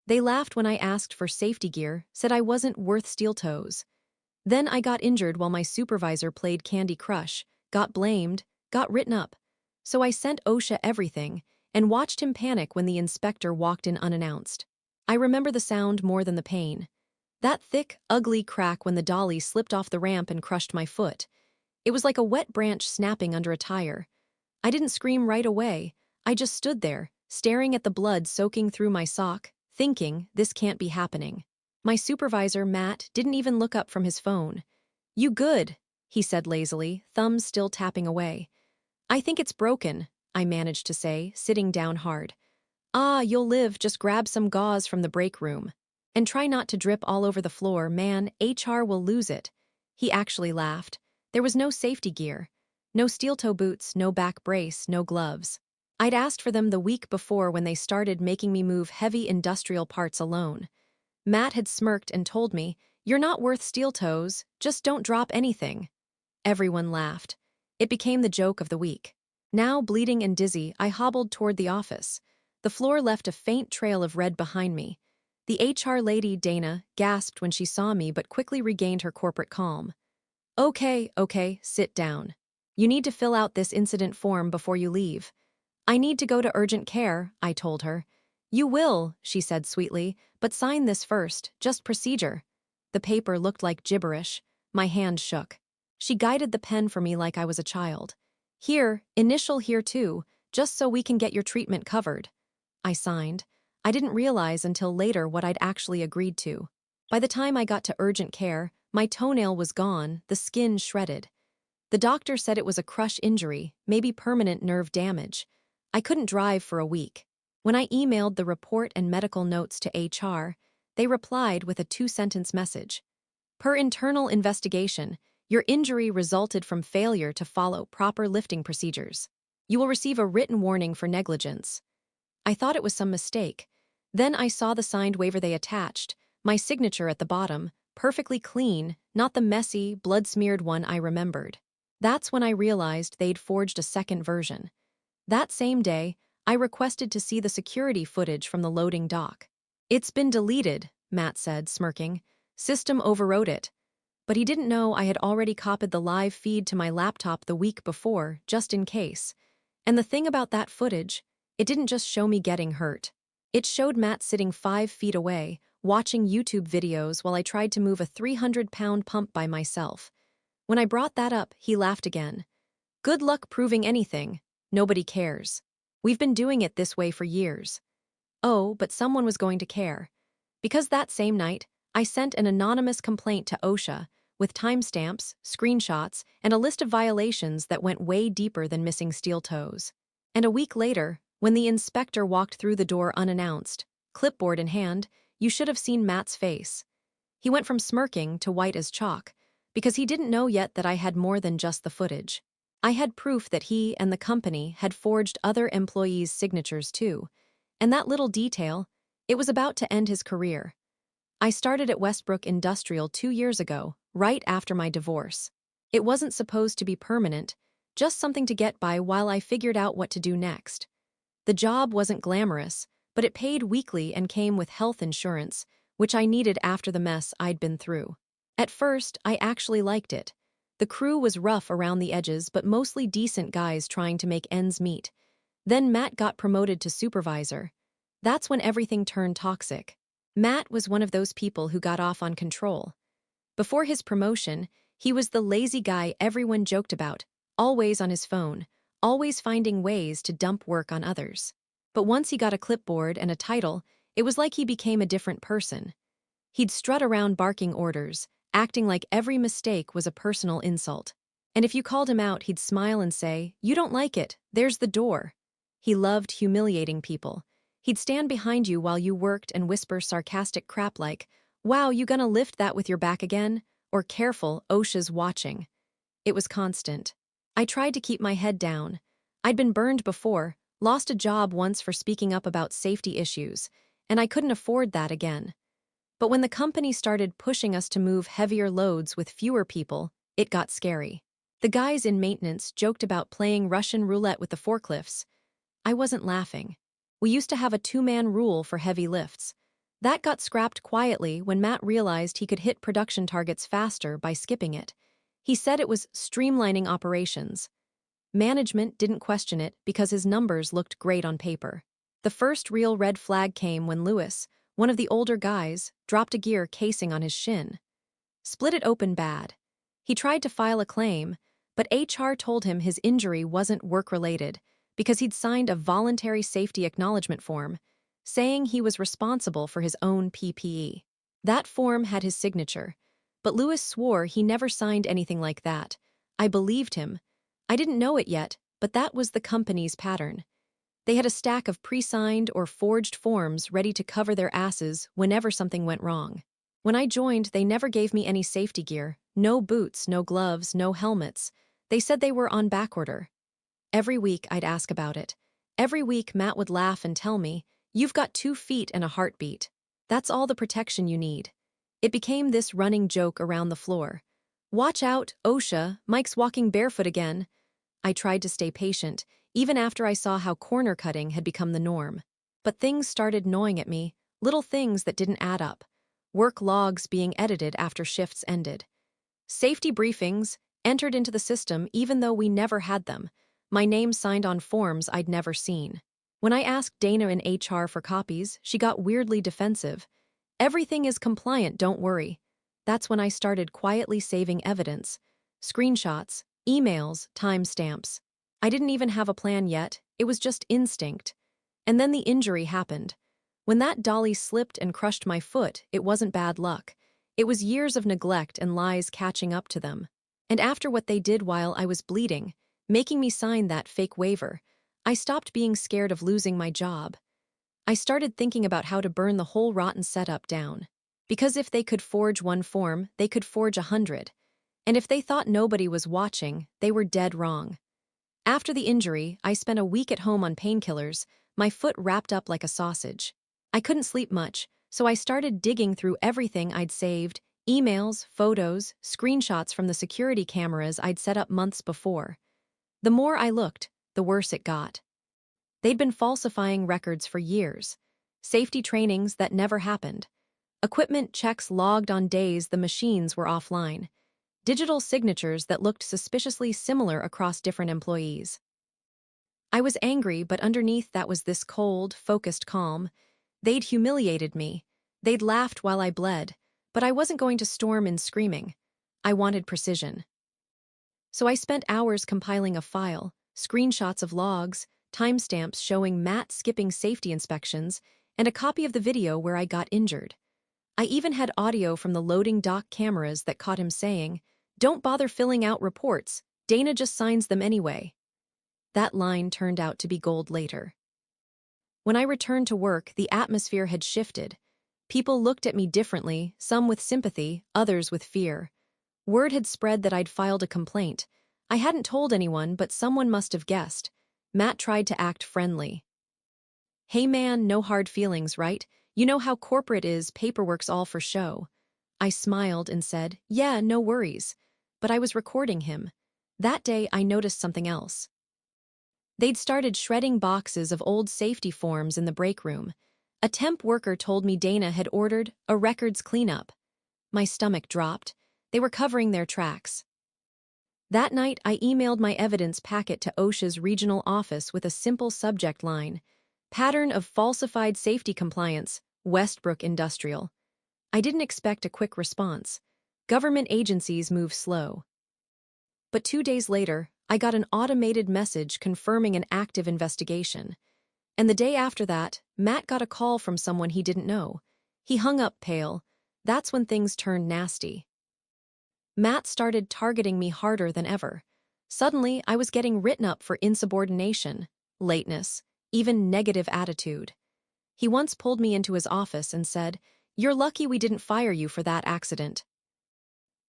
They laughed when I asked for safety gear, said I wasn't worth steel toes. Then I got injured while my supervisor played Candy Crush, got blamed, got written up. So I sent OSHA everything and watched him panic when the inspector walked in unannounced. I remember the sound more than the pain. That thick, ugly crack when the dolly slipped off the ramp and crushed my foot. It was like a wet branch snapping under a tire. I didn't scream right away. I just stood there, staring at the blood soaking through my sock, thinking, this can't be happening. My supervisor, Matt, didn't even look up from his phone. "You good?" he said lazily, thumbs still tapping away. "I think it's broken," I managed to say, sitting down hard. "Ah, you'll live, just grab some gauze from the break room. And try not to drip all over the floor, man, HR will lose it." He actually laughed. There was no safety gear. No steel-toe boots, no back brace, no gloves. I'd asked for them the week before when they started making me move heavy industrial parts alone. Matt had smirked and told me, "You're not worth steel toes, just don't drop anything." Everyone laughed. It became the joke of the week. Now, bleeding and dizzy, I hobbled toward the office. The floor left a faint trail of red behind me. The HR lady, Dana, gasped when she saw me but quickly regained her corporate calm. Okay, sit down. You need to fill out this incident form before you leave." "I need to go to urgent care," I told her. "You will," she said sweetly, "but sign this first, just procedure." The paper looked like gibberish. My hand shook. She guided the pen for me like I was a child. "Here, initial here too, just so we can get your treatment covered." I signed. I didn't realize until later what I'd actually agreed to. By the time I got to urgent care, my toenail was gone, the skin shredded. The doctor said it was a crush injury, maybe permanent nerve damage. I couldn't drive for a week. When I emailed the report and medical notes to HR, they replied with a 2-sentence message. "Per internal investigation, your injury resulted from failure to follow proper lifting procedures. You will receive a written warning for negligence." I thought it was some mistake. Then I saw the signed waiver they attached, my signature at the bottom, perfectly clean, not the messy, blood-smeared one I remembered. That's when I realized they'd forged a second version. That same day, I requested to see the security footage from the loading dock. "It's been deleted," Matt said, smirking. "System overwrote it." But he didn't know I had already copied the live feed to my laptop the week before, just in case. And the thing about that footage, it didn't just show me getting hurt. It showed Matt sitting 5 feet away, watching YouTube videos while I tried to move a 300-pound pump by myself. When I brought that up, he laughed again. "Good luck proving anything. Nobody cares. We've been doing it this way for years." Oh, but someone was going to care. Because that same night, I sent an anonymous complaint to OSHA, with timestamps, screenshots, and a list of violations that went way deeper than missing steel toes. And a week later, when the inspector walked through the door unannounced, clipboard in hand, you should have seen Matt's face. He went from smirking to white as chalk, because he didn't know yet that I had more than just the footage. I had proof that he and the company had forged other employees' signatures too, and that little detail, it was about to end his career. I started at Westbrook Industrial 2 years ago, right after my divorce. It wasn't supposed to be permanent, just something to get by while I figured out what to do next. The job wasn't glamorous, but it paid weekly and came with health insurance, which I needed after the mess I'd been through. At first, I actually liked it. The crew was rough around the edges but mostly decent guys trying to make ends meet. Then Matt got promoted to supervisor. That's when everything turned toxic. Matt was one of those people who got off on control. Before his promotion, he was the lazy guy everyone joked about, always on his phone, always finding ways to dump work on others. But once he got a clipboard and a title, it was like he became a different person. He'd strut around barking orders, acting like every mistake was a personal insult. And if you called him out, he'd smile and say, "You don't like it, there's the door." He loved humiliating people. He'd stand behind you while you worked and whisper sarcastic crap like, "Wow, you gonna lift that with your back again?" Or "Careful, OSHA's watching." It was constant. I tried to keep my head down. I'd been burned before, lost a job once for speaking up about safety issues, and I couldn't afford that again. But when the company started pushing us to move heavier loads with fewer people, it got scary. The guys in maintenance joked about playing Russian roulette with the forklifts. I wasn't laughing. We used to have a 2-man rule for heavy lifts. That got scrapped quietly when Matt realized he could hit production targets faster by skipping it. He said it was streamlining operations. Management didn't question it because his numbers looked great on paper. The first real red flag came when Lewis, one of the older guys, dropped a gear casing on his shin. Split it open bad. He tried to file a claim, but HR told him his injury wasn't work-related because he'd signed a voluntary safety acknowledgement form, saying he was responsible for his own PPE. That form had his signature, but Lewis swore he never signed anything like that. I believed him. I didn't know it yet, but that was the company's pattern. They had a stack of pre-signed or forged forms ready to cover their asses whenever something went wrong. When I joined, they never gave me any safety gear. No boots, no gloves, no helmets. They said they were on backorder. Every week, I'd ask about it. Every week, Matt would laugh and tell me, "You've got 2 feet and a heartbeat. That's all the protection you need." It became this running joke around the floor. "Watch out, OSHA, Mike's walking barefoot again." I tried to stay patient, even after I saw how corner cutting had become the norm. But things started gnawing at me, little things that didn't add up. Work logs being edited after shifts ended. Safety briefings entered into the system even though we never had them. My name signed on forms I'd never seen. When I asked Dana in HR for copies, she got weirdly defensive. "Everything is compliant, don't worry." That's when I started quietly saving evidence. Screenshots, emails, timestamps. I didn't even have a plan yet, it was just instinct. And then the injury happened. When that dolly slipped and crushed my foot, it wasn't bad luck. It was years of neglect and lies catching up to them. And after what they did while I was bleeding, making me sign that fake waiver, I stopped being scared of losing my job. I started thinking about how to burn the whole rotten setup down. Because if they could forge one form, they could forge 100. And if they thought nobody was watching, they were dead wrong. After the injury, I spent a week at home on painkillers, my foot wrapped up like a sausage. I couldn't sleep much, so I started digging through everything I'd saved, emails, photos, screenshots from the security cameras I'd set up months before. The more I looked, the worse it got. They'd been falsifying records for years. Safety trainings that never happened. Equipment checks logged on days the machines were offline. Digital signatures that looked suspiciously similar across different employees. I was angry, but underneath that was this cold, focused calm. They'd humiliated me. They'd laughed while I bled, but I wasn't going to storm in screaming. I wanted precision. So I spent hours compiling a file, screenshots of logs, timestamps showing Matt skipping safety inspections, and a copy of the video where I got injured. I even had audio from the loading dock cameras that caught him saying, "Don't bother filling out reports, Dana just signs them anyway." That line turned out to be gold later. When I returned to work, the atmosphere had shifted. People looked at me differently, some with sympathy, others with fear. Word had spread that I'd filed a complaint. I hadn't told anyone, but someone must have guessed. Matt tried to act friendly. "Hey man, no hard feelings, right? You know how corporate is, paperwork's all for show." I smiled and said, "Yeah, no worries." But I was recording him. That day, I noticed something else. They'd started shredding boxes of old safety forms in the break room. A temp worker told me Dana had ordered a records cleanup. My stomach dropped. They were covering their tracks. That night, I emailed my evidence packet to OSHA's regional office with a simple subject line: "Pattern of falsified safety compliance, Westbrook Industrial." I didn't expect a quick response. Government agencies move slow. But 2 days later, I got an automated message confirming an active investigation. And the day after that, Matt got a call from someone he didn't know. He hung up pale. That's when things turned nasty. Matt started targeting me harder than ever. Suddenly, I was getting written up for insubordination, lateness, even negative attitude. He once pulled me into his office and said, "You're lucky we didn't fire you for that accident.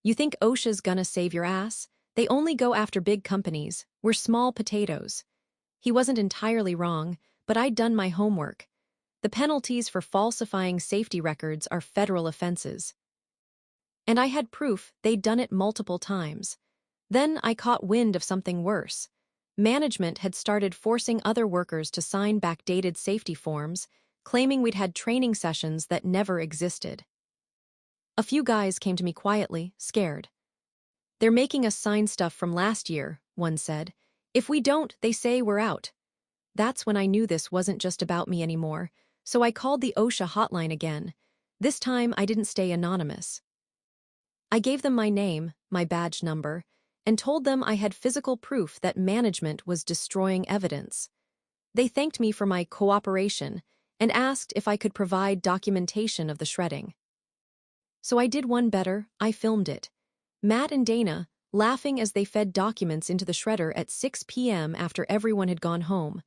You think OSHA's gonna save your ass? They only go after big companies. We're small potatoes." He wasn't entirely wrong, but I'd done my homework. The penalties for falsifying safety records are federal offenses. And I had proof they'd done it multiple times. Then I caught wind of something worse. Management had started forcing other workers to sign backdated safety forms, claiming we'd had training sessions that never existed. A few guys came to me quietly, scared. "They're making us sign stuff from last year," one said. "If we don't, they say we're out." That's when I knew this wasn't just about me anymore, so I called the OSHA hotline again. This time I didn't stay anonymous. I gave them my name, my badge number, and told them I had physical proof that management was destroying evidence. They thanked me for my cooperation and asked if I could provide documentation of the shredding. So I did one better, I filmed it. Matt and Dana, laughing as they fed documents into the shredder at 6 p.m. after everyone had gone home.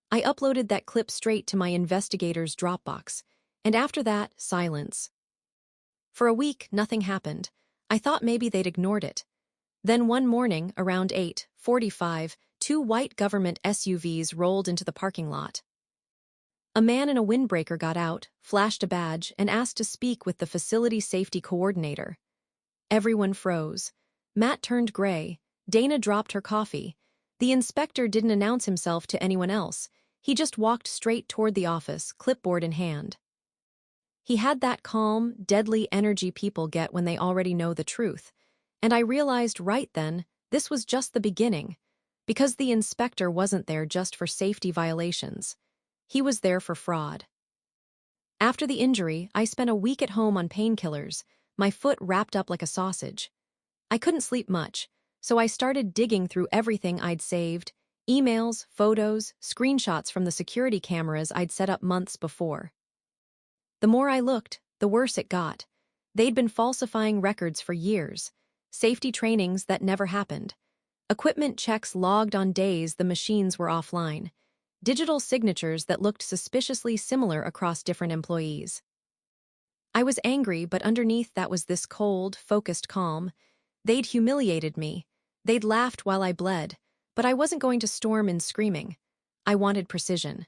I uploaded that clip straight to my investigator's Dropbox, and after that, silence. For a week, nothing happened. I thought maybe they'd ignored it. Then one morning, around 8:45, two white government SUVs rolled into the parking lot. A man in a windbreaker got out, flashed a badge, and asked to speak with the facility safety coordinator. Everyone froze. Matt turned gray. Dana dropped her coffee. The inspector didn't announce himself to anyone else. He just walked straight toward the office, clipboard in hand. He had that calm, deadly energy people get when they already know the truth. And I realized right then, this was just the beginning. Because the inspector wasn't there just for safety violations. He was there for fraud. After the injury, I spent a week at home on painkillers, my foot wrapped up like a sausage. I couldn't sleep much, so I started digging through everything I'd saved, emails, photos, screenshots from the security cameras I'd set up months before. The more I looked, the worse it got. They'd been falsifying records for years, safety trainings that never happened, equipment checks logged on days the machines were offline, digital signatures that looked suspiciously similar across different employees. I was angry, but underneath that was this cold, focused calm. They'd humiliated me. They'd laughed while I bled, but I wasn't going to storm in screaming. I wanted precision.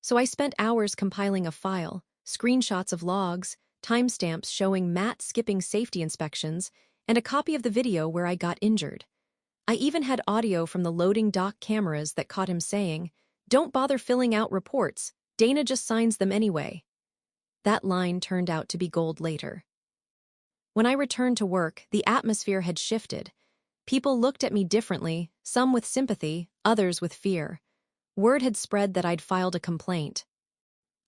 So I spent hours compiling a file, screenshots of logs, timestamps showing Matt skipping safety inspections, and a copy of the video where I got injured. I even had audio from the loading dock cameras that caught him saying, "Don't bother filling out reports, Dana just signs them anyway." That line turned out to be gold later. When I returned to work, the atmosphere had shifted. People looked at me differently, some with sympathy, others with fear. Word had spread that I'd filed a complaint.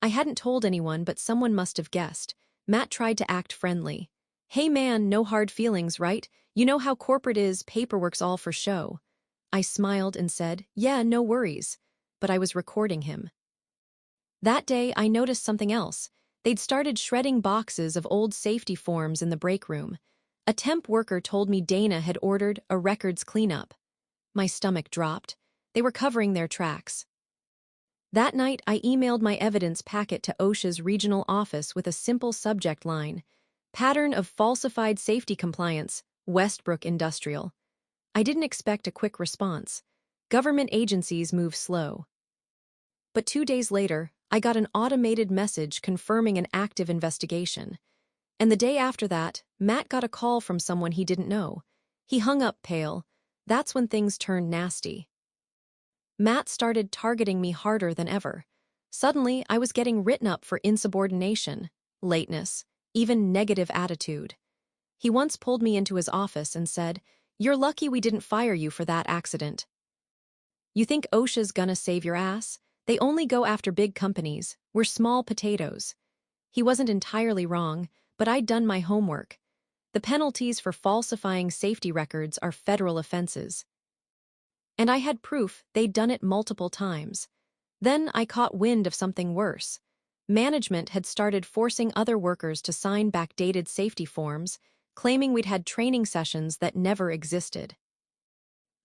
I hadn't told anyone, but someone must have guessed. Matt tried to act friendly. "Hey man, no hard feelings, right? You know how corporate is, paperwork's all for show." I smiled and said, "Yeah, no worries." But I was recording him. That day, I noticed something else. They'd started shredding boxes of old safety forms in the break room. A temp worker told me Dana had ordered a records cleanup. My stomach dropped. They were covering their tracks. That night, I emailed my evidence packet to OSHA's regional office with a simple subject line: "Pattern of falsified safety compliance, Westbrook Industrial." I didn't expect a quick response. Government agencies move slow. But 2 days later, I got an automated message confirming an active investigation. And the day after that, Matt got a call from someone he didn't know. He hung up pale. That's when things turned nasty. Matt started targeting me harder than ever. Suddenly, I was getting written up for insubordination, lateness, even negative attitude. He once pulled me into his office and said, "You're lucky we didn't fire you for that accident. You think OSHA's gonna save your ass? They only go after big companies. We're small potatoes." He wasn't entirely wrong, but I'd done my homework. The penalties for falsifying safety records are federal offenses. And I had proof they'd done it multiple times. Then I caught wind of something worse. Management had started forcing other workers to sign backdated safety forms, claiming we'd had training sessions that never existed.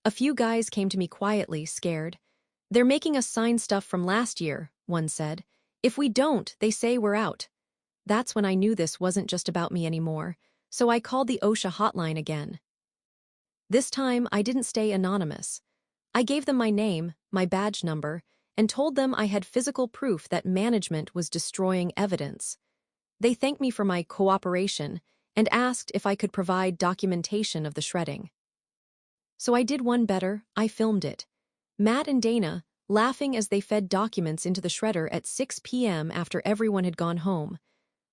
A few guys came to me quietly, scared. "They're making us sign stuff from last year," one said. "If we don't, they say we're out." That's when I knew this wasn't just about me anymore, so I called the OSHA hotline again. This time, I didn't stay anonymous. I gave them my name, my badge number, and told them I had physical proof that management was destroying evidence. They thanked me for my cooperation and asked if I could provide documentation of the shredding. So I did one better, I filmed it. Matt and Dana, laughing as they fed documents into the shredder at 6 p.m. after everyone had gone home.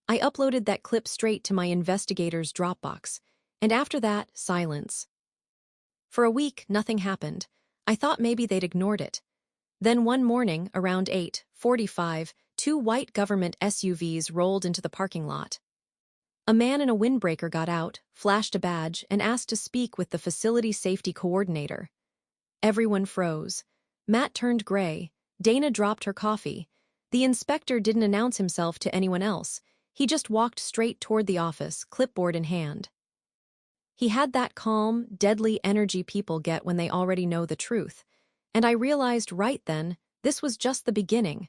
I uploaded that clip straight to my investigator's Dropbox, and after that, silence. For a week, nothing happened. I thought maybe they'd ignored it. Then one morning, around 8:45, two white government SUVs rolled into the parking lot. A man in a windbreaker got out, flashed a badge, and asked to speak with the facility safety coordinator. Everyone froze. Matt turned gray. Dana dropped her coffee. The inspector didn't announce himself to anyone else. He just walked straight toward the office, clipboard in hand. He had that calm, deadly energy people get when they already know the truth. And I realized right then, this was just the beginning.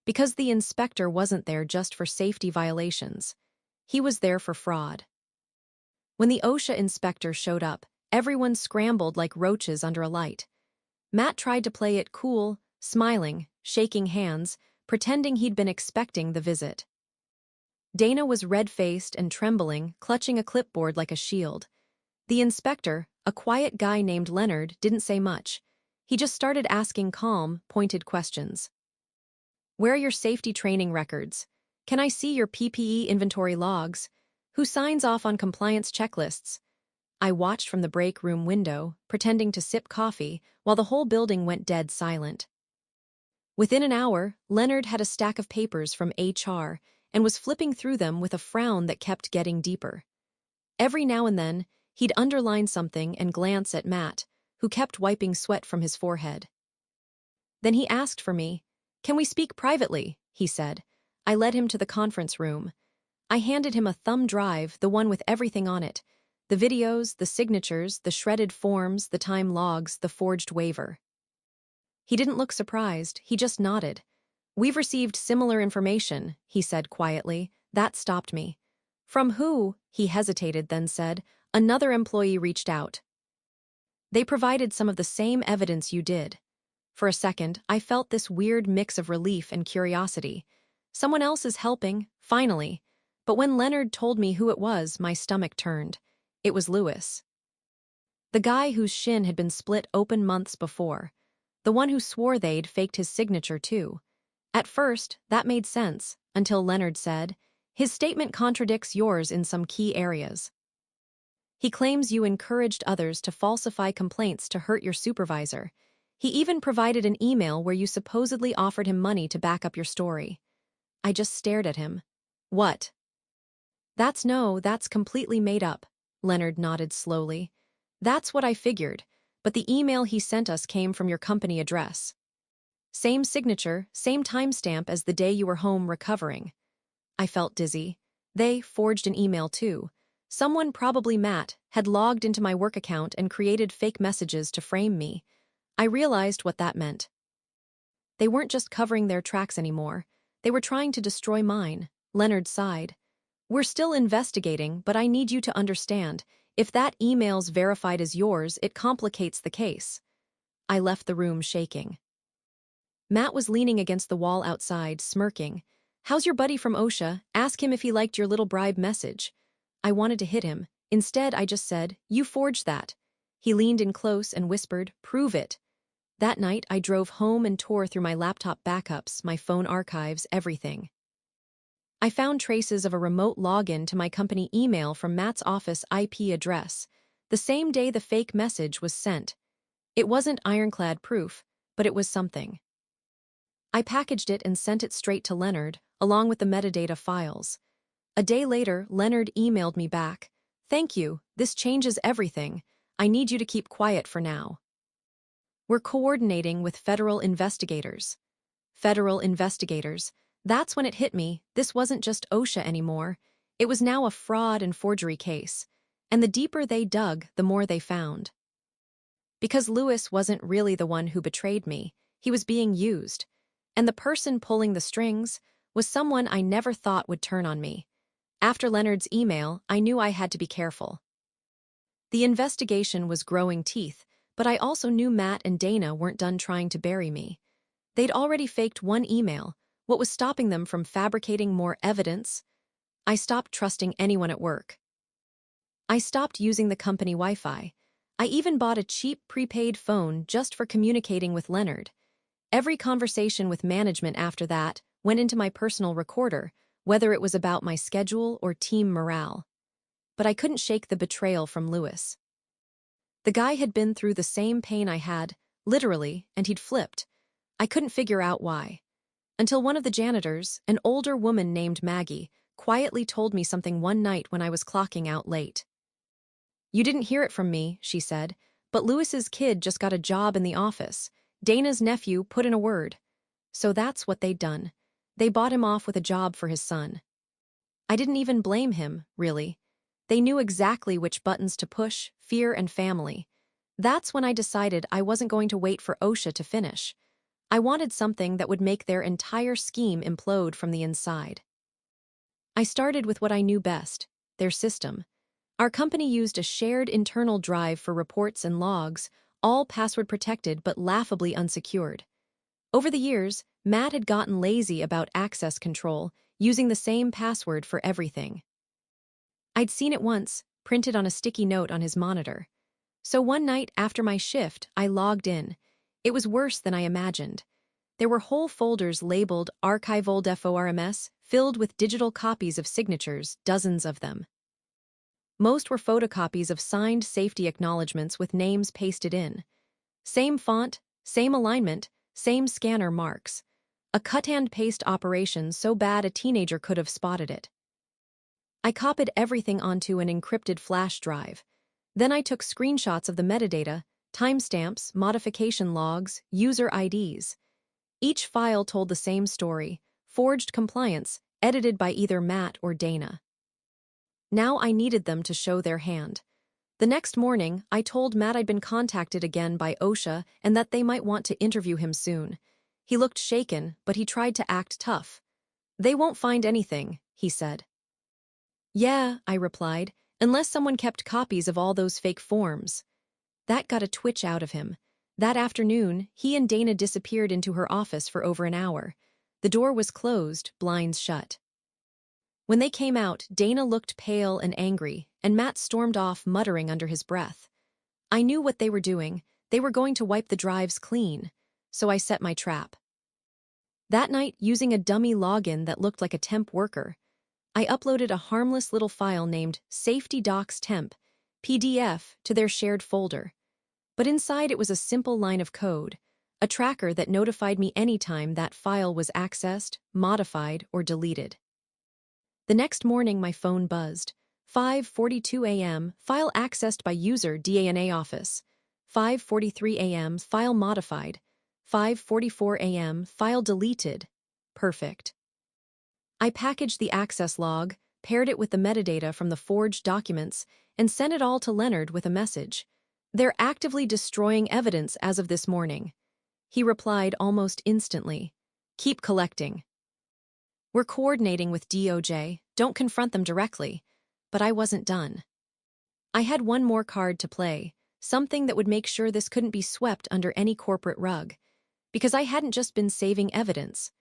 Because the inspector wasn't there just for safety violations. He was there for fraud. When the OSHA inspector showed up, everyone scrambled like roaches under a light. Matt tried to play it cool, smiling, shaking hands, pretending he'd been expecting the visit. Dana was red-faced and trembling, clutching a clipboard like a shield. The inspector, a quiet guy named Leonard, didn't say much. He just started asking calm, pointed questions. Where are your safety training records? Can I see your PPE inventory logs? Who signs off on compliance checklists? I watched from the break room window, pretending to sip coffee, while the whole building went dead silent. Within an hour, Leonard had a stack of papers from HR and was flipping through them with a frown that kept getting deeper. Every now and then, he'd underline something and glance at Matt, who kept wiping sweat from his forehead. Then he asked for me. "Can we speak privately?" he said. I led him to the conference room. I handed him a thumb drive, the one with everything on it. The videos, the signatures, the shredded forms, the time logs, the forged waiver. He didn't look surprised, he just nodded. "We've received similar information," he said quietly. That stopped me. "From who?" He hesitated, then said, "Another employee reached out. They provided some of the same evidence you did." For a second, I felt this weird mix of relief and curiosity. Someone else is helping, finally. But when Leonard told me who it was, my stomach turned. It was Lewis. The guy whose shin had been split open months before. The one who swore they'd faked his signature too. At first, that made sense, until Leonard said, "His statement contradicts yours in some key areas. He claims you encouraged others to falsify complaints to hurt your supervisor. He even provided an email where you supposedly offered him money to back up your story." I just stared at him. "What?" That's completely made up," Leonard nodded slowly. "That's what I figured, but the email he sent us came from your company address. Same signature, same timestamp as the day you were home recovering." I felt dizzy. They forged an email too. Someone, probably Matt, had logged into my work account and created fake messages to frame me. I realized what that meant. They weren't just covering their tracks anymore. They were trying to destroy mine. Leonard sighed. "We're still investigating, but I need you to understand. If that email's verified as yours, it complicates the case." I left the room shaking. Matt was leaning against the wall outside, smirking. "How's your buddy from OSHA? Ask him if he liked your little bribe message." I wanted to hit him. Instead, I just said, "You forged that." He leaned in close and whispered, "Prove it." That night, I drove home and tore through my laptop backups, my phone archives, everything. I found traces of a remote login to my company email from Matt's office IP address, the same day the fake message was sent. It wasn't ironclad proof, but it was something. I packaged it and sent it straight to Leonard, along with the metadata files. A day later, Leonard emailed me back. "Thank you, this changes everything. I need you to keep quiet for now. We're coordinating with federal investigators." Federal investigators. That's when it hit me. This wasn't just OSHA anymore. It was now a fraud and forgery case. And the deeper they dug, the more they found. Because Lewis wasn't really the one who betrayed me. He was being used. And the person pulling the strings was someone I never thought would turn on me. After Leonard's email, I knew I had to be careful. The investigation was growing teeth, but I also knew Matt and Dana weren't done trying to bury me. They'd already faked one email. What was stopping them from fabricating more evidence? I stopped trusting anyone at work. I stopped using the company Wi-Fi. I even bought a cheap prepaid phone just for communicating with Leonard. Every conversation with management after that went into my personal recorder, whether it was about my schedule or team morale. But I couldn't shake the betrayal from Lewis. The guy had been through the same pain I had, literally, and he'd flipped. I couldn't figure out why. Until one of the janitors, an older woman named Maggie, quietly told me something one night when I was clocking out late. "You didn't hear it from me," she said, "but Lewis's kid just got a job in the office. Dana's nephew put in a word." So that's what they'd done. They bought him off with a job for his son. I didn't even blame him, really. They knew exactly which buttons to push, fear and family. That's when I decided I wasn't going to wait for OSHA to finish. I wanted something that would make their entire scheme implode from the inside. I started with what I knew best, their system. Our company used a shared internal drive for reports and logs, all password protected but laughably unsecured. Over the years, Matt had gotten lazy about access control, using the same password for everything. I'd seen it once, printed on a sticky note on his monitor. So one night after my shift, I logged in. It was worse than I imagined. There were whole folders labeled Archivold FORMS, filled with digital copies of signatures, dozens of them. Most were photocopies of signed safety acknowledgments with names pasted in. Same font, same alignment, same scanner marks. A cut-and-paste operation so bad a teenager could have spotted it. I copied everything onto an encrypted flash drive. Then I took screenshots of the metadata, timestamps, modification logs, user IDs. Each file told the same story, forged compliance, edited by either Matt or Dana. Now I needed them to show their hand. The next morning, I told Matt I'd been contacted again by OSHA and that they might want to interview him soon. He looked shaken, but he tried to act tough. "They won't find anything," he said. "Yeah," I replied, "unless someone kept copies of all those fake forms." That got a twitch out of him. That afternoon, he and Dana disappeared into her office for over an hour. The door was closed, blinds shut. When they came out, Dana looked pale and angry, and Matt stormed off muttering under his breath. I knew what they were doing. They were going to wipe the drives clean. So I set my trap. That night, using a dummy login that looked like a temp worker, I uploaded a harmless little file named Safety Docs Temp, PDF, to their shared folder. But inside it was a simple line of code, a tracker that notified me anytime that file was accessed, modified, or deleted. The next morning my phone buzzed. 5:42 a.m., file accessed by user DANA office. 5:43 a.m., file modified. 5:44 a.m., file deleted. Perfect. I packaged the access log, paired it with the metadata from the forged documents, and sent it all to Leonard with a message. "They're actively destroying evidence as of this morning." He replied almost instantly. "Keep collecting." "We're coordinating with DOJ, don't confront them directly." But I wasn't done. I had one more card to play, something that would make sure this couldn't be swept under any corporate rug. Because I hadn't just been saving evidence.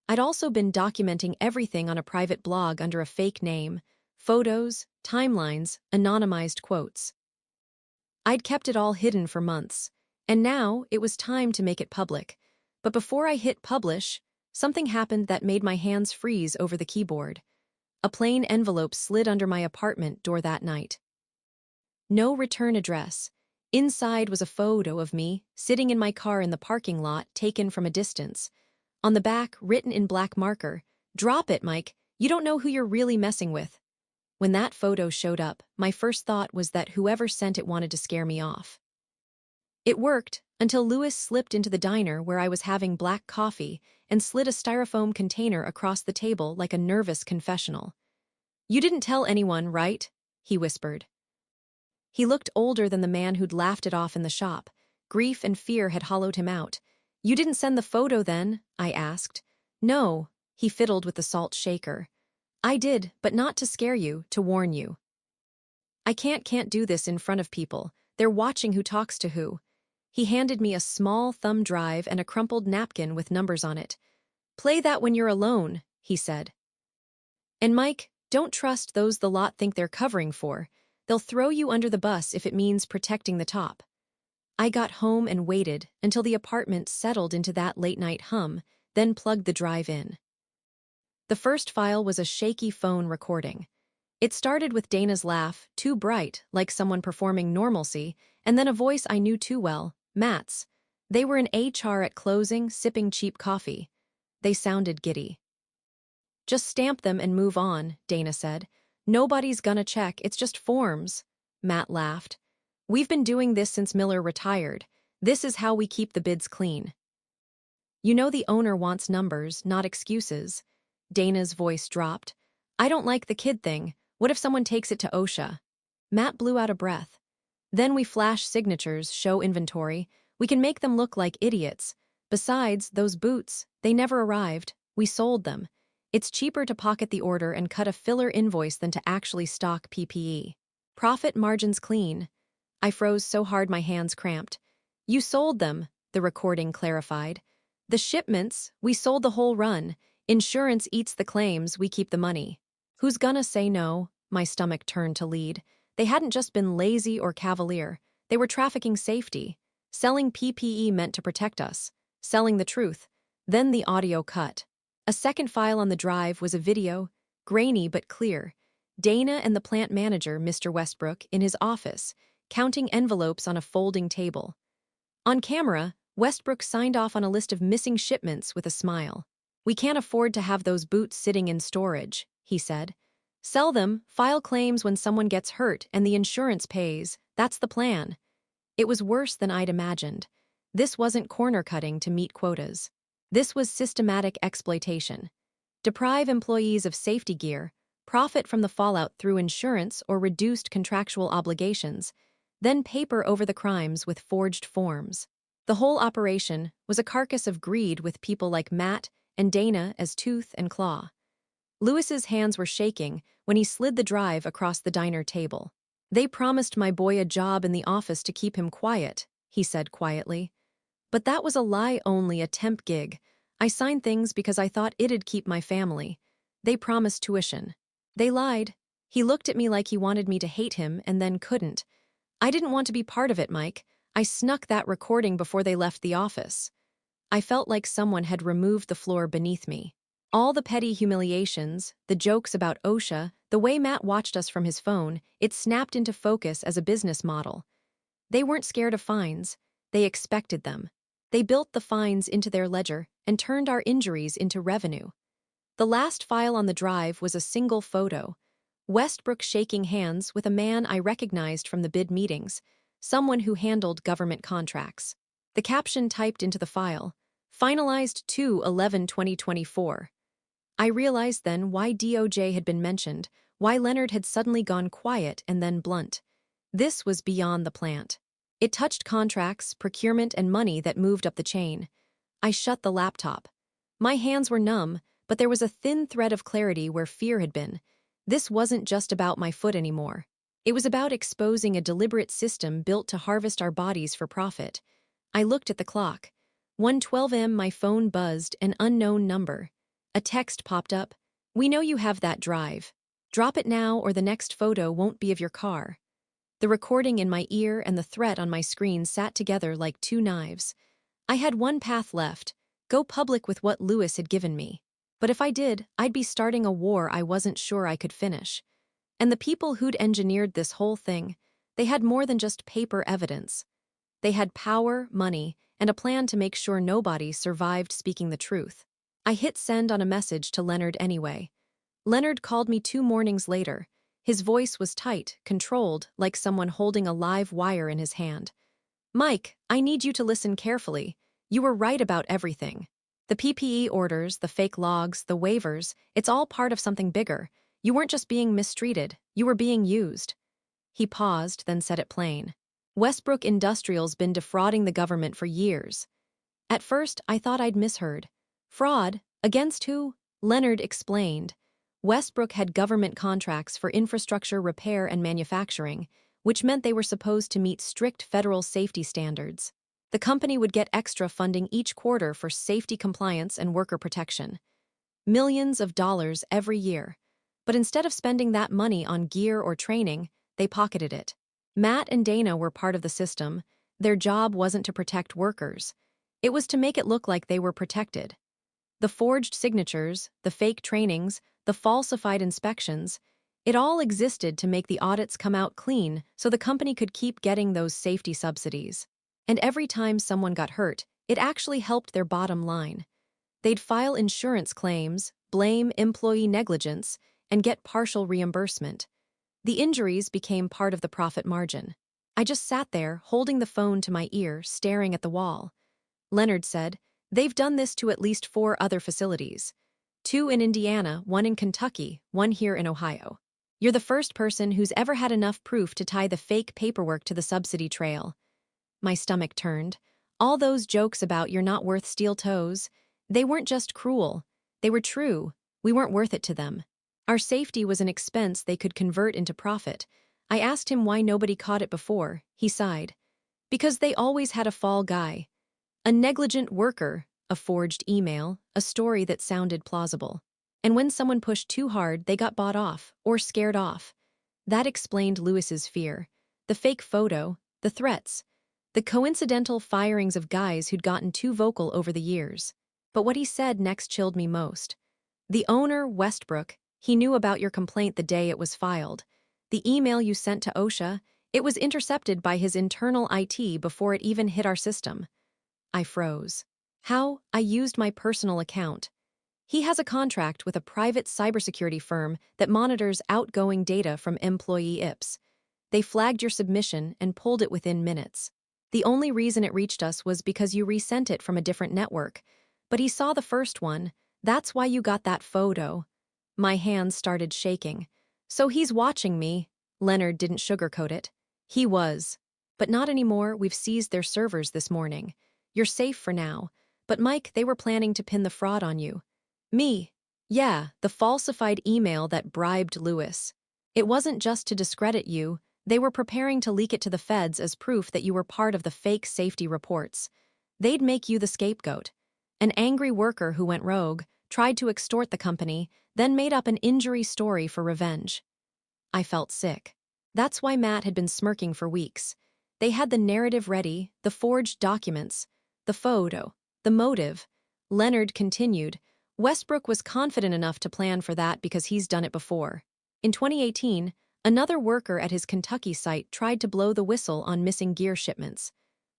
I'd also been documenting everything on a private blog under a fake name, photos, timelines, anonymized quotes. I'd kept it all hidden for months, and now it was time to make it public. But before I hit publish, something happened that made my hands freeze over the keyboard. A plain envelope slid under my apartment door that night. No return address. Inside was a photo of me, sitting in my car in the parking lot, taken from a distance. On the back, written in black marker, "Drop it, Mike. You don't know who you're really messing with." When that photo showed up, my first thought was that whoever sent it wanted to scare me off. It worked, until Lewis slipped into the diner where I was having black coffee and slid a styrofoam container across the table like a nervous confessional. "You didn't tell anyone, right?" he whispered. He looked older than the man who'd laughed it off in the shop. Grief and fear had hollowed him out. "You didn't send the photo then?" I asked. "No," he fiddled with the salt shaker. "I did, but not to scare you, to warn you. I can't do this in front of people. They're watching who talks to who." He handed me a small thumb drive and a crumpled napkin with numbers on it. "Play that when you're alone," he said. "And Mike, don't trust those the lot think they're covering for. They'll throw you under the bus if it means protecting the top." I got home and waited until the apartment settled into that late-night hum, then plugged the drive in. The first file was a shaky phone recording. It started with Dana's laugh, too bright, like someone performing normalcy, and then a voice I knew too well, Matt's. They were in HR at closing, sipping cheap coffee. They sounded giddy. "Just stamp them and move on," Dana said. "Nobody's gonna check, it's just forms." Matt laughed. "We've been doing this since Miller retired. This is how we keep the bids clean." "You know the owner wants numbers, not excuses." Dana's voice dropped. "I don't like the kid thing. What if someone takes it to OSHA?" Matt blew out a breath. "Then we flash signatures, show inventory. We can make them look like idiots. Besides, those boots, they never arrived. We sold them. It's cheaper to pocket the order and cut a filler invoice than to actually stock PPE. Profit margins clean." I froze so hard my hands cramped. "You sold them," the recording clarified. "The shipments, we sold the whole run. Insurance eats the claims, we keep the money." Who's gonna say no? My stomach turned to lead. They hadn't just been lazy or cavalier. They were trafficking safety. Selling PPE meant to protect us. Selling the truth. Then the audio cut. A second file on the drive was a video, grainy but clear. Dana and the plant manager, Mr. Westbrook, in his office, counting envelopes on a folding table. On camera, Westbrook signed off on a list of missing shipments with a smile. "We can't afford to have those boots sitting in storage," he said. "Sell them, file claims when someone gets hurt, and the insurance pays. That's the plan." It was worse than I'd imagined. This wasn't corner cutting to meet quotas. This was systematic exploitation. Deprive employees of safety gear, profit from the fallout through insurance or reduced contractual obligations, then paper over the crimes with forged forms. The whole operation was a carcass of greed with people like Matt and Dana as tooth and claw. Lewis's hands were shaking when he slid the drive across the diner table. "They promised my boy a job in the office to keep him quiet," he said quietly. "But that was a lie, only a temp gig. I signed things because I thought it'd keep my family. They promised tuition. They lied." He looked at me like he wanted me to hate him and then couldn't. "I didn't want to be part of it, Mike. I snuck that recording before they left the office." I felt like someone had removed the floor beneath me. All the petty humiliations, the jokes about OSHA, the way Matt watched us from his phone, it snapped into focus as a business model. They weren't scared of fines. They expected them. They built the fines into their ledger and turned our injuries into revenue. The last file on the drive was a single photo. Westbrook shaking hands with a man I recognized from the bid meetings, someone who handled government contracts. The caption typed into the file, "Finalized 2/11/2024. I realized then why DOJ had been mentioned, why Leonard had suddenly gone quiet and then blunt. This was beyond the plant. It touched contracts, procurement, and money that moved up the chain. I shut the laptop. My hands were numb, but there was a thin thread of clarity where fear had been. This wasn't just about my foot anymore. It was about exposing a deliberate system built to harvest our bodies for profit. I looked at the clock. 1:12 a.m. My phone buzzed, an unknown number. A text popped up. "We know you have that drive. Drop it now or the next photo won't be of your car." The recording in my ear and the threat on my screen sat together like two knives. I had one path left, go public with what Lewis had given me. But if I did, I'd be starting a war I wasn't sure I could finish. And the people who'd engineered this whole thing, they had more than just paper evidence. They had power, money, and a plan to make sure nobody survived speaking the truth. I hit send on a message to Leonard anyway. Leonard called me 2 mornings later. His voice was tight, controlled, like someone holding a live wire in his hand. "Mike, I need you to listen carefully. You were right about everything. The PPE orders, the fake logs, the waivers, it's all part of something bigger. You weren't just being mistreated, you were being used." He paused, then said it plain. "Westbrook Industrial's been defrauding the government for years." At first, I thought I'd misheard. "Fraud? Against who?" Leonard explained. Westbrook had government contracts for infrastructure repair and manufacturing, which meant they were supposed to meet strict federal safety standards. The company would get extra funding each quarter for safety compliance and worker protection. Millions of dollars every year. But instead of spending that money on gear or training, they pocketed it. Matt and Dana were part of the system. their job wasn't to protect workers. It was to make it look like they were protected. The forged signatures, the fake trainings, the falsified inspections, it all existed to make the audits come out clean so the company could keep getting those safety subsidies. And every time someone got hurt, it actually helped their bottom line. They'd file insurance claims, blame employee negligence, and get partial reimbursement. The injuries became part of the profit margin. I just sat there, holding the phone to my ear, staring at the wall. Leonard said, "They've done this to at least 4 other facilities. 2 in Indiana, 1 in Kentucky, 1 here in Ohio. You're the first person who's ever had enough proof to tie the fake paperwork to the subsidy trail." My stomach turned. All those jokes about you're not worth steel toes, they weren't just cruel. They were true. We weren't worth it to them. Our safety was an expense they could convert into profit. I asked him why nobody caught it before. He sighed. Because they always had a fall guy. A negligent worker, a forged email, a story that sounded plausible. And when someone pushed too hard, they got bought off, or scared off. That explained Lewis's fear. The fake photo, the threats, the coincidental firings of guys who'd gotten too vocal over the years. But what he said next chilled me most. The owner, Westbrook, he knew about your complaint the day it was filed. The email you sent to OSHA, it was intercepted by his internal IT before it even hit our system. I froze. How? I used my personal account. He has a contract with a private cybersecurity firm that monitors outgoing data from employee IPs. They flagged your submission and pulled it within minutes. The only reason it reached us was because you resent it from a different network. But he saw the first one. That's why you got that photo. My hands started shaking. So he's watching me. Leonard didn't sugarcoat it. He was. But not anymore. We've seized their servers this morning. You're safe for now. But Mike, they were planning to pin the fraud on you. Me. Yeah, the falsified email that bribed Lewis. It wasn't just to discredit you. They were preparing to leak it to the feds as proof that you were part of the fake safety reports. They'd make you the scapegoat. An angry worker who went rogue, tried to extort the company, then made up an injury story for revenge. I felt sick. That's why Matt had been smirking for weeks. They had the narrative ready, the forged documents, the photo, the motive. Leonard continued. Westbrook was confident enough to plan for that because he's done it before. In 2018, another worker at his Kentucky site tried to blow the whistle on missing gear shipments.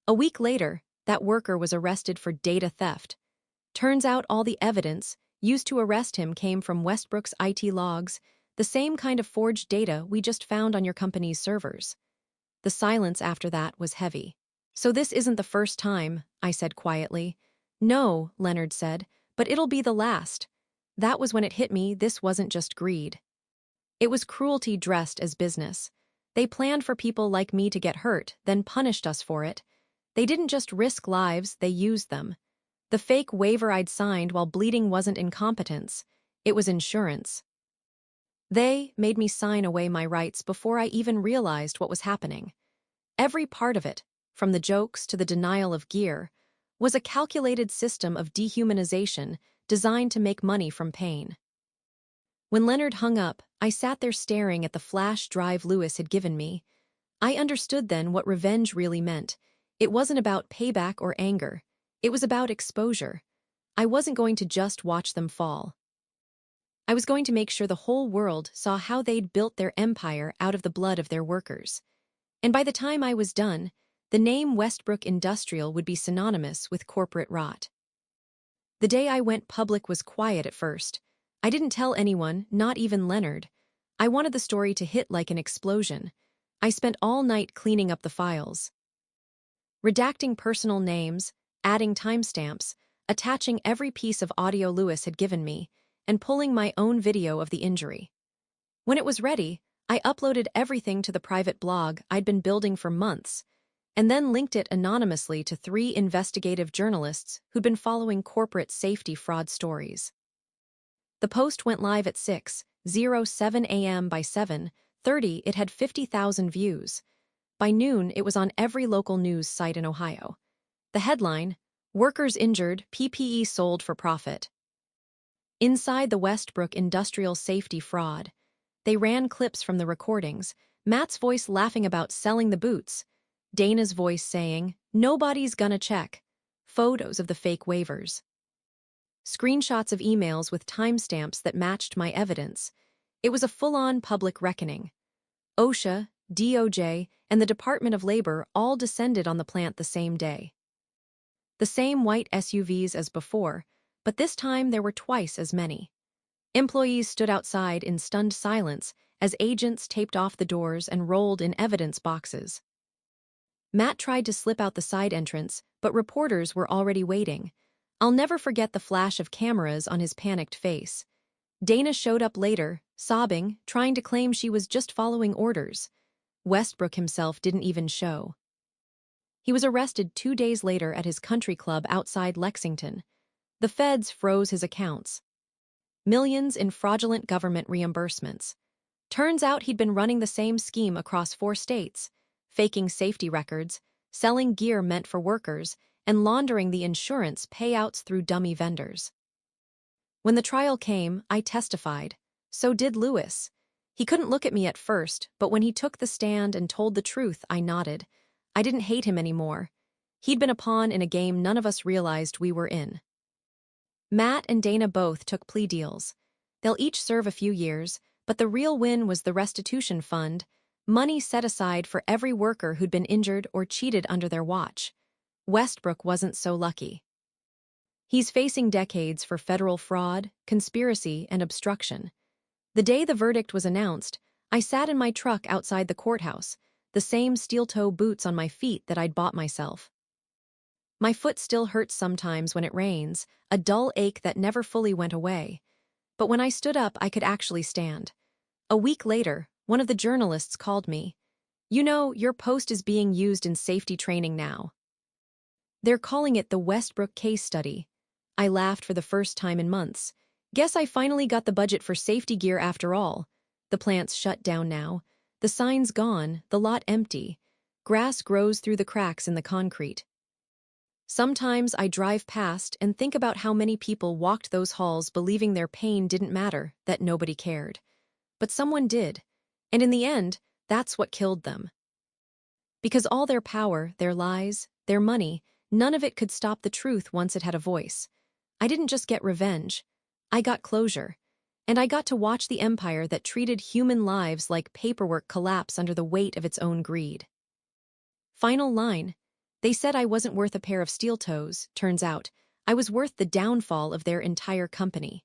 A week later, that worker was arrested for data theft. Turns out all the evidence used to arrest him came from Westbrook's IT logs, the same kind of forged data we just found on your company's servers. The silence after that was heavy. So this isn't the first time, I said quietly. No, Leonard said, but it'll be the last. That was when it hit me, this wasn't just greed. It was cruelty dressed as business. They planned for people like me to get hurt, then punished us for it. They didn't just risk lives, they used them. The fake waiver I'd signed while bleeding wasn't incompetence. It was insurance. They made me sign away my rights before I even realized what was happening. Every part of it, from the jokes to the denial of gear, was a calculated system of dehumanization designed to make money from pain. When Leonard hung up, I sat there staring at the flash drive Lewis had given me. I understood then what revenge really meant. It wasn't about payback or anger. It was about exposure. I wasn't going to just watch them fall. I was going to make sure the whole world saw how they'd built their empire out of the blood of their workers. And by the time I was done, the name Westbrook Industrial would be synonymous with corporate rot. The day I went public was quiet at first. I didn't tell anyone, not even Leonard. I wanted the story to hit like an explosion. I spent all night cleaning up the files. Redacting personal names, adding timestamps, attaching every piece of audio Lewis had given me, and pulling my own video of the injury. When it was ready, I uploaded everything to the private blog I'd been building for months, and then linked it anonymously to 3 investigative journalists who'd been following corporate safety fraud stories. The post went live at 6:07 a.m. By 7:30, it had 50,000 views. By noon, it was on every local news site in Ohio. The headline, "Workers Injured, PPE Sold for Profit." Inside the Westbrook Industrial Safety Fraud, they ran clips from the recordings, Matt's voice laughing about selling the boots, Dana's voice saying, "Nobody's gonna check." Photos of the fake waivers. Screenshots of emails with timestamps that matched my evidence. It was a full-on public reckoning. OSHA, DOJ, and the Department of Labor all descended on the plant the same day. The same white SUVs as before, but this time there were twice as many. Employees stood outside in stunned silence as agents taped off the doors and rolled in evidence boxes. Matt tried to slip out the side entrance, but reporters were already waiting. I'll never forget the flash of cameras on his panicked face. Dana showed up later, sobbing, trying to claim she was just following orders. Westbrook himself didn't even show. He was arrested 2 days later at his country club outside Lexington. The feds froze his accounts. Millions in fraudulent government reimbursements. Turns out he'd been running the same scheme across 4 states, faking safety records, selling gear meant for workers, and laundering the insurance payouts through dummy vendors. When the trial came, I testified. So did Lewis. He couldn't look at me at first, but when he took the stand and told the truth, I nodded. I didn't hate him anymore. He'd been a pawn in a game none of us realized we were in. Matt and Dana both took plea deals. They'll each serve a few years, but the real win was the restitution fund, money set aside for every worker who'd been injured or cheated under their watch. Westbrook wasn't so lucky. He's facing decades for federal fraud, conspiracy, and obstruction. The day the verdict was announced, I sat in my truck outside the courthouse, the same steel-toe boots on my feet that I'd bought myself. My foot still hurts sometimes when it rains, a dull ache that never fully went away. But when I stood up, I could actually stand. A week later, one of the journalists called me. "You know, your post is being used in safety training now. They're calling it the Westbrook case study." I laughed for the first time in months. Guess I finally got the budget for safety gear after all. The plant's shut down now. The sign's gone, the lot empty. Grass grows through the cracks in the concrete. Sometimes I drive past and think about how many people walked those halls believing their pain didn't matter, that nobody cared. But someone did. And in the end, that's what killed them. Because all their power, their lies, their money, none of it could stop the truth once it had a voice. I didn't just get revenge. I got closure. And I got to watch the empire that treated human lives like paperwork collapse under the weight of its own greed. Final line. They said I wasn't worth a pair of steel toes. Turns out, I was worth the downfall of their entire company.